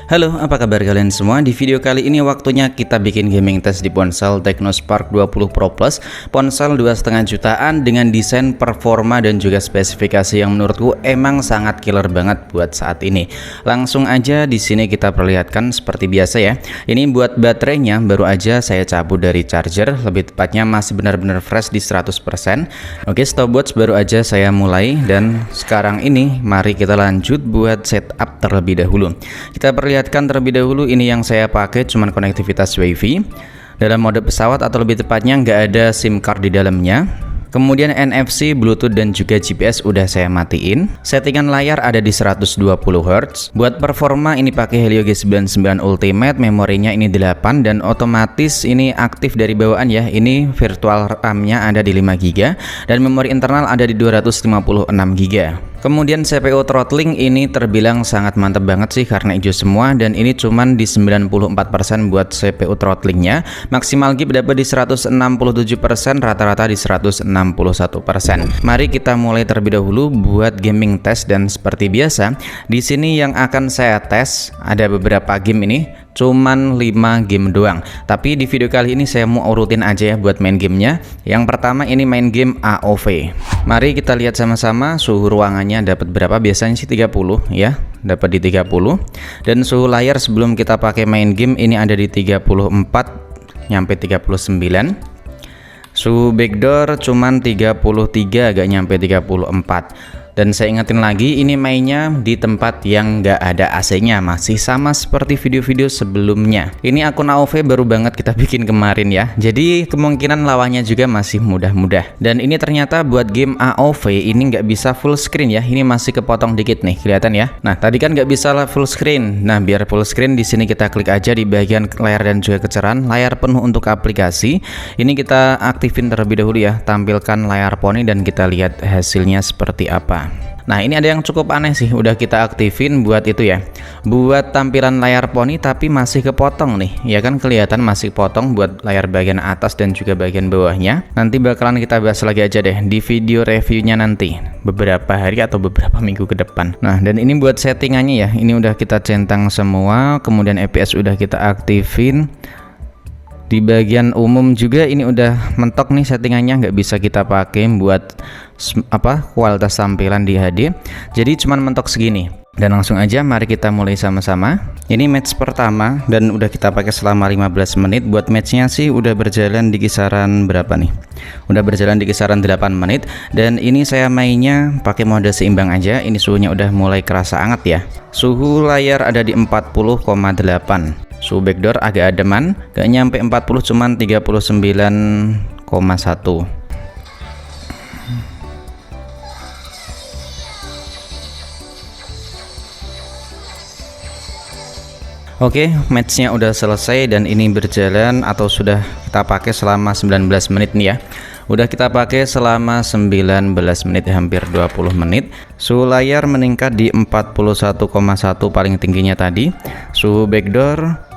Halo, apa kabar kalian semua? Di video kali ini waktunya kita bikin gaming test di ponsel Tecno Spark 20 Pro Plus, ponsel 2,5 jutaan dengan desain, performa dan juga spesifikasi yang menurutku emang sangat killer banget buat saat ini. Langsung aja di sini kita perlihatkan seperti biasa ya. Ini buat baterainya baru aja saya cabut dari charger, lebih tepatnya masih benar-benar fresh di 100%. Oke, stopwatch baru aja saya mulai dan sekarang ini mari kita lanjut buat setup terlebih dahulu. Kita perlihatkan terlebih dahulu ini yang saya pakai cuman konektivitas WiFi dalam mode pesawat atau lebih tepatnya nggak ada SIM card di dalamnya. Kemudian NFC, Bluetooth dan juga GPS udah saya matiin. Settingan layar ada di 120 Hz. Buat performa ini pakai Helio G99 Ultimate, memorinya ini 8 dan otomatis ini aktif dari bawaan ya. Ini virtual RAM-nya ada di 5 GB dan memori internal ada di 256 GB. Kemudian CPU throttling ini terbilang sangat mantap banget sih karena hijau semua dan ini cuman di 94% buat CPU throttlingnya. Maksimal GIP dapat di 167%, rata-rata di 161%. Mari kita mulai terlebih dahulu buat gaming test dan seperti biasa di sini yang akan saya tes ada beberapa game ini. Cuman 5 game doang. Tapi di video kali ini saya mau urutin aja ya buat main gamenya. Yang pertama ini main game AOV. Mari kita lihat sama-sama suhu ruangannya dapat berapa. Biasanya sih 30 ya, dapat di 30. Dan suhu layar sebelum kita pakai main game ini ada di 34 nyampe 39. Suhu backdoor cuman 33, agak nyampe 34. Dan saya ingetin lagi, ini mainnya di tempat yang nggak ada AC-nya, masih sama seperti video-video sebelumnya. Ini akun AOV baru banget kita bikin kemarin ya, jadi kemungkinan lawannya juga masih mudah-mudah. Dan ini ternyata buat game AOV ini nggak bisa full screen ya, ini masih kepotong dikit nih, kelihatan ya. Nah tadi kan nggak bisa full screen. Nah biar full screen di sini kita klik aja di bagian layar dan juga kecerahan, layar penuh untuk aplikasi. Ini kita aktifin terlebih dahulu ya, tampilkan layar poni dan kita lihat hasilnya seperti apa. Nah ini ada yang cukup aneh sih, udah kita aktifin buat itu ya, buat tampilan layar poni tapi masih kepotong nih ya kan, kelihatan masih potong buat layar bagian atas dan juga bagian bawahnya. Nanti bakalan kita bahas lagi aja deh di video reviewnya nanti beberapa hari atau beberapa minggu ke depan. Nah dan ini buat settingannya ya, ini udah kita centang semua, kemudian FPS udah kita aktifin. Di bagian umum juga ini udah mentok nih settingannya, nggak bisa kita pakai buat kualitas tampilan di HD, jadi cuman mentok segini. Dan langsung aja mari kita mulai sama-sama. Ini match pertama dan udah kita pakai selama 15 menit. Buat matchnya sih udah berjalan di kisaran berapa nih, udah berjalan di kisaran 8 menit. Dan ini saya mainnya pakai mode seimbang aja. Ini suhunya udah mulai kerasa hangat ya. Suhu layar ada di 40,8. Suhu backdoor agak ademan, gak nyampe 40, cuman 39,1. Oke, matchnya udah selesai dan ini berjalan atau sudah kita pakai selama 19 menit nih ya. Udah kita pakai selama 19 menit, hampir 20 menit. Suhu layar meningkat di 41,1 paling tingginya tadi. Suhu backdoor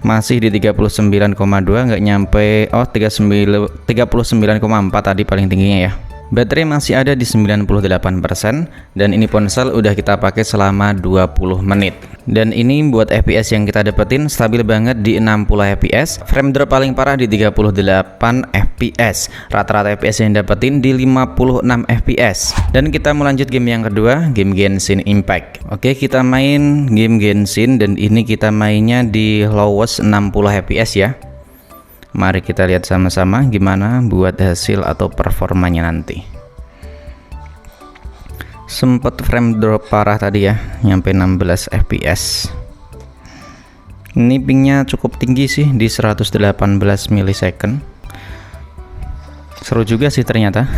masih di 39,2, nggak nyampe 39,4 tadi paling tingginya ya. Baterai masih ada di 98% dan ini ponsel udah kita pakai selama 20 menit. Dan ini buat FPS yang kita dapetin stabil banget di 60 FPS. Frame drop paling parah di 38 FPS. Rata-rata FPS yang dapetin di 56 FPS. Dan kita mau lanjut game yang kedua, game Genshin Impact. Oke, kita main game Genshin dan ini kita mainnya di lowest 60 FPS ya. Mari kita lihat sama-sama gimana buat hasil atau performanya nanti. Sempet frame drop parah tadi ya, nyampe 16 FPS. Ini pingnya cukup tinggi sih di 118 millisecond. Seru juga sih ternyata.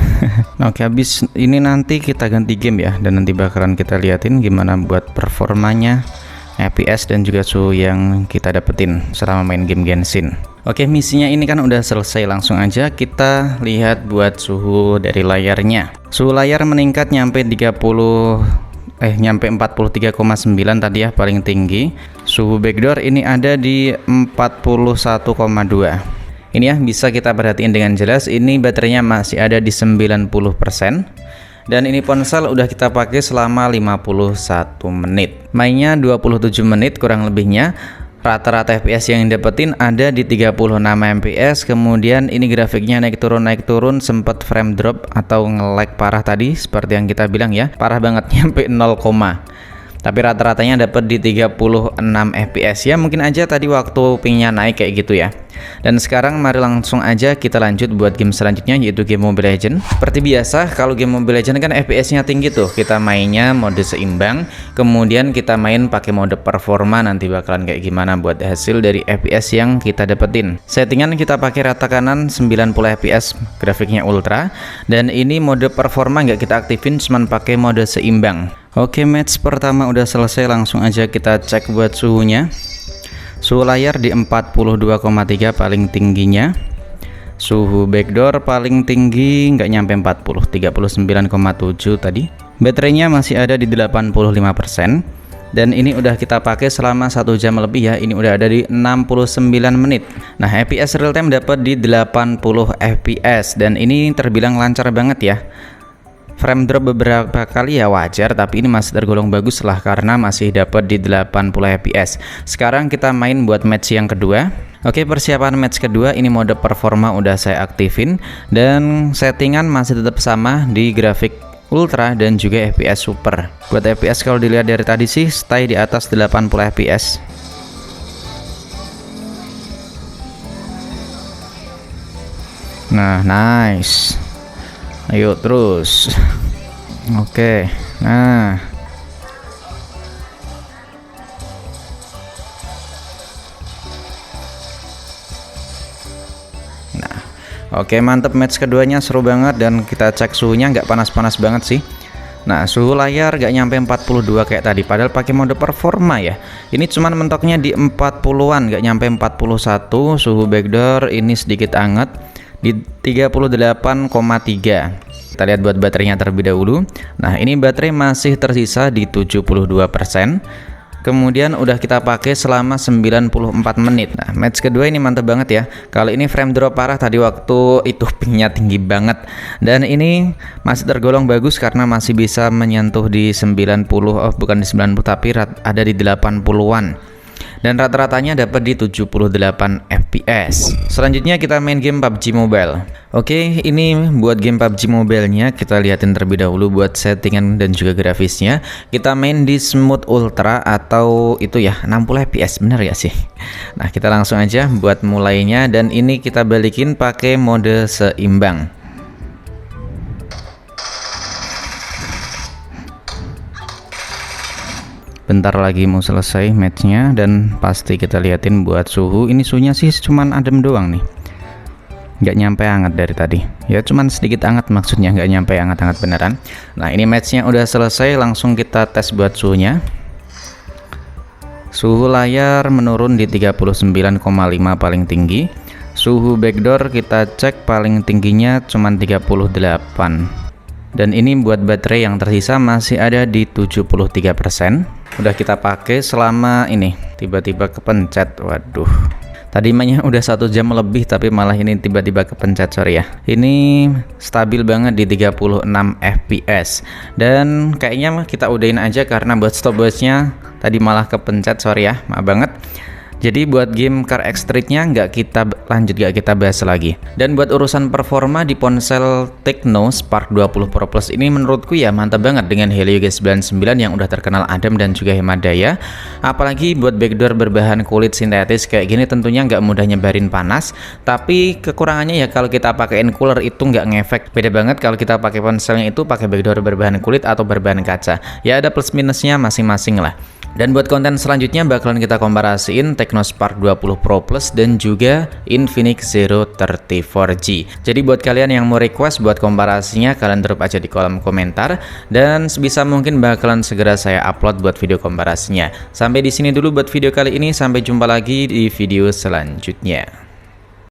Oke, habis ini nanti kita ganti game ya, dan nanti bakalan kita liatin gimana buat performanya, FPS dan juga suhu yang kita dapetin selama main game Genshin. Oke, misinya ini kan udah selesai, langsung aja kita lihat buat suhu dari layarnya. Suhu layar meningkat nyampe 43,9 tadi ya paling tinggi. Suhu backdoor ini ada di 41,2. Ini ya bisa kita perhatiin dengan jelas, ini baterainya masih ada di 90%. Dan ini ponsel udah kita pakai selama 51 menit. Mainnya 27 menit kurang lebihnya. Rata-rata FPS yang dapetin ada di 36 fps. Kemudian ini grafiknya naik turun sempat frame drop atau nge-lag parah tadi seperti yang kita bilang ya. Parah banget nyampe 0, tapi rata-ratanya dapat di 36 fps ya. Mungkin aja tadi waktu pingnya naik kayak gitu ya. Dan sekarang mari langsung aja kita lanjut buat game selanjutnya, yaitu game Mobile Legends. Seperti biasa kalau game Mobile Legends kan fps-nya tinggi tuh. Kita mainnya mode seimbang, kemudian kita main pakai mode performa. Nanti bakalan kayak gimana buat hasil dari fps yang kita dapetin. Settingan kita pakai rata kanan 90 fps, grafiknya ultra. Dan ini mode performa nggak kita aktifin, cuman pakai mode seimbang. Oke, match pertama udah selesai, langsung aja kita cek buat suhunya. Suhu layar di 42,3 paling tingginya. Suhu backdoor paling tinggi nggak nyampe 40, 39,7 tadi. Baterainya masih ada di 85%. Dan ini udah kita pakai selama 1 jam lebih ya. Ini udah ada di 69 menit. Nah, FPS real time dapat di 80 fps dan ini terbilang lancar banget ya. Frame drop beberapa kali ya wajar, tapi ini masih tergolong bagus lah karena masih dapat di 80 fps. Sekarang kita main buat match yang kedua. Oke, persiapan match kedua ini mode performa udah saya aktifin dan settingan masih tetap sama di grafik ultra dan juga fps super. Buat fps kalau dilihat dari tadi sih stay di atas 80 fps. Nah, nice. Ayo terus. Oke. Nah, oke, mantep. Match keduanya seru banget dan kita cek suhunya nggak panas-panas banget sih. Nah, suhu layar nggak nyampe 42 kayak tadi, padahal pakai mode performa ya. Ini cuman mentoknya di 40-an, nggak nyampe 41. Suhu backdoor ini sedikit hangat di 38,3. Kita lihat buat baterainya terlebih dahulu. Nah, ini baterai masih tersisa di 72%. Kemudian udah kita pakai selama 94 menit. Nah, match kedua ini mantap banget ya. Kali ini frame drop parah tadi waktu itu pingnya tinggi banget. Dan ini masih tergolong bagus karena masih bisa menyentuh di 90, bukan di 90 tapi ada di 80-an. Dan rata-ratanya dapat di 78 fps. Selanjutnya kita main game PUBG Mobile. Oke, ini buat game PUBG Mobile-nya kita lihatin terlebih dahulu buat settingan dan juga grafisnya. Kita main di smooth ultra atau itu ya 60 fps, bener ya sih. Nah, kita langsung aja buat mulainya dan ini kita balikin pakai mode seimbang. Bentar lagi mau selesai matchnya dan pasti kita liatin buat suhu. Ini suhunya sih cuman adem doang nih, nggak nyampe hangat dari tadi ya, cuman sedikit hangat maksudnya, nggak nyampe hangat-hangat beneran. Nah, ini matchnya udah selesai, langsung kita tes buat suhunya. Suhu layar menurun di 39,5 paling tinggi. Suhu backdoor kita cek paling tingginya cuman 38. Dan ini buat baterai yang tersisa masih ada di 73%. Udah kita pakai selama ini, tiba-tiba kepencet. Waduh, tadi mainnya udah 1 jam lebih tapi malah ini tiba-tiba kepencet, sorry ya. Ini stabil banget di 36 fps. Dan kayaknya kita udahin aja karena buat stopwatch-nya tadi malah kepencet, sorry ya, maaf banget. Jadi buat game Car X Street-nya nggak kita lanjut, nggak kita bahas lagi. Dan buat urusan performa di ponsel Tecno Spark 20 Pro Plus ini menurutku ya mantap banget dengan Helio G99 yang udah terkenal adem dan juga hemat daya. Apalagi buat backdoor berbahan kulit sintetis kayak gini tentunya nggak mudah nyebarin panas. Tapi kekurangannya ya kalau kita pakein cooler itu nggak ngefek. Beda banget kalau kita pakai ponselnya itu pakai backdoor berbahan kulit atau berbahan kaca. Ya ada plus minusnya masing-masing lah. Dan buat konten selanjutnya bakalan kita komparasiin Tecno Spark 20 Pro Plus dan juga Infinix Zero 34G. Jadi buat kalian yang mau request buat komparasinya, kalian drop aja di kolom komentar dan sebisa mungkin bakalan segera saya upload buat video komparasinya. Sampai di sini dulu buat video kali ini, sampai jumpa lagi di video selanjutnya.